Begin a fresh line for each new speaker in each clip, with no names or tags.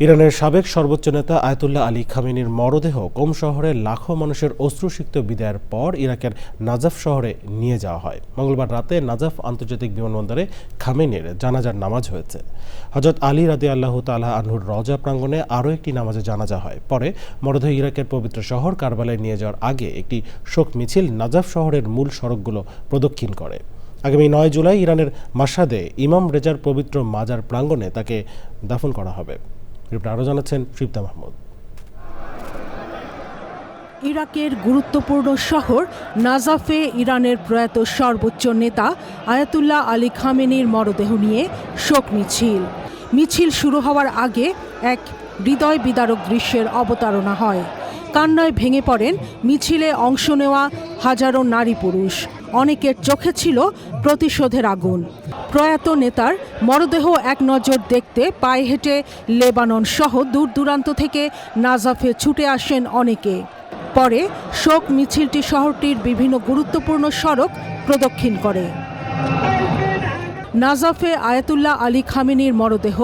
ইরানের সাবেক সর্বোচ্চ নেতা আয়াতুল্লাহ আলী খামেনির মরদেহ কোম শহরে লাখো মানুষের অশ্রুসিক্ত বিদায়ের পর ইরাকের নাজাফ শহরে নিয়ে যাওয়া হয়। মঙ্গলবার রাতে নাজাফ আন্তর্জাতিক বিমানবন্দরে খামেনির জানাজার নামাজ হয়েছে। হযরত আলী রাদিয়াল্লাহু তাআলা আনহুর রওজা প্রাঙ্গণে আরও একটি নামাজে জানাজা হয়। পরে মরদেহ ইরাকের পবিত্র শহর কারবালায় নিয়ে যাওয়ার আগে একটি শোক মিছিল নাজাফ শহরের মূল সড়কগুলো প্রদক্ষিণ করে। আগামী 9 জুলাই ইরানের মাশহাদে ইমাম রেজার পবিত্র মাজার প্রাঙ্গণে তাকে দাফন করা হবে। আরও জানাচ্ছেন তৃপ্তা মাহমুদ।
ইরাকের গুরুত্বপূর্ণ শহর নাজাফে ইরানের প্রয়াত সর্বোচ্চ নেতা আয়াতুল্লাহ আলী খামেনির মরদেহ নিয়ে শোক মিছিল শুরু হওয়ার আগে এক হৃদয় বিদারক দৃশ্যের অবতারণা হয়। কান্নায় ভেঙে পড়েন মিছিলে অংশ নেওয়া হাজারো নারী পুরুষ। অনেকের চোখে ছিল প্রতিশোধের আগুন। প্রয়াত নেতার মরদেহ এক নজর দেখতে পায়ে হেঁটে লেবানন সহ দূর দূরান্ত থেকে নাজাফে ছুটে আসেন অনেকে। পরে শোক মিছিলটি শহরটির বিভিন্ন গুরুত্বপূর্ণ সড়ক প্রদক্ষিণ করে। নাজাফে আয়াতুল্লাহ আলী খামেনির মরদেহ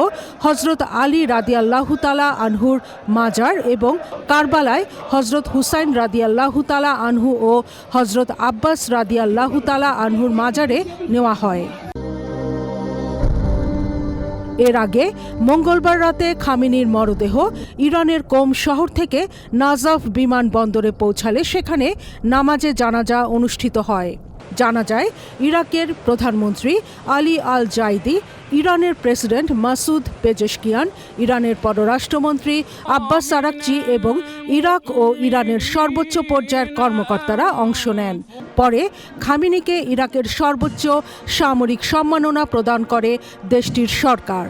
হযরত আলী রাদিয়াল্লাহু তাআলা আনহুর মাজার এবং কারবালায় হযরত হুসাইন রাদিয়াল্লাহু তাআলা আনহু ও হযরত আব্বাস রাদিয়াল্লাহু তাআলা আনহুর মাজারে নেওয়া হয়। এর আগে মঙ্গলবার রাতে খামেনির মরদেহ ইরানের কোম শহর থেকে নাজাফ বিমানবন্দরে পৌঁছালে সেখানে নামাজে জানাজা অনুষ্ঠিত হয়। জানাজায় ইরাকের প্রধানমন্ত্রী আলী আল জাইদি, ইরানের প্রেসিডেন্ট মাসুদ পেজেশকিয়ান, ইরানের পররাষ্ট্রমন্ত্রী আব্বাস আরাকচি এবং ইরাক ও ইরানের সর্বোচ্চ পর্যায়ের কর্মকর্তারা অংশ নেন। পরে খামেনিকে ইরাকের সর্বোচ্চ সামরিক সম্মাননা প্রদান করে দেশটির সরকার।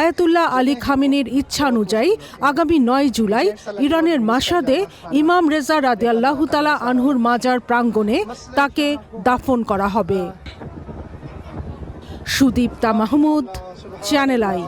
আয়াতুল্লাহ আলী খামেনির ইচ্ছানুযায়ী আগামী 9 জুলাই ইরানের মাশহাদে ইমাম রেজা রাদিয়াল্লাহু তাআলা আনহুর মাজার প্রাঙ্গণে তাকে দাফন করা হবে। Sudipta Mahmud, channel I.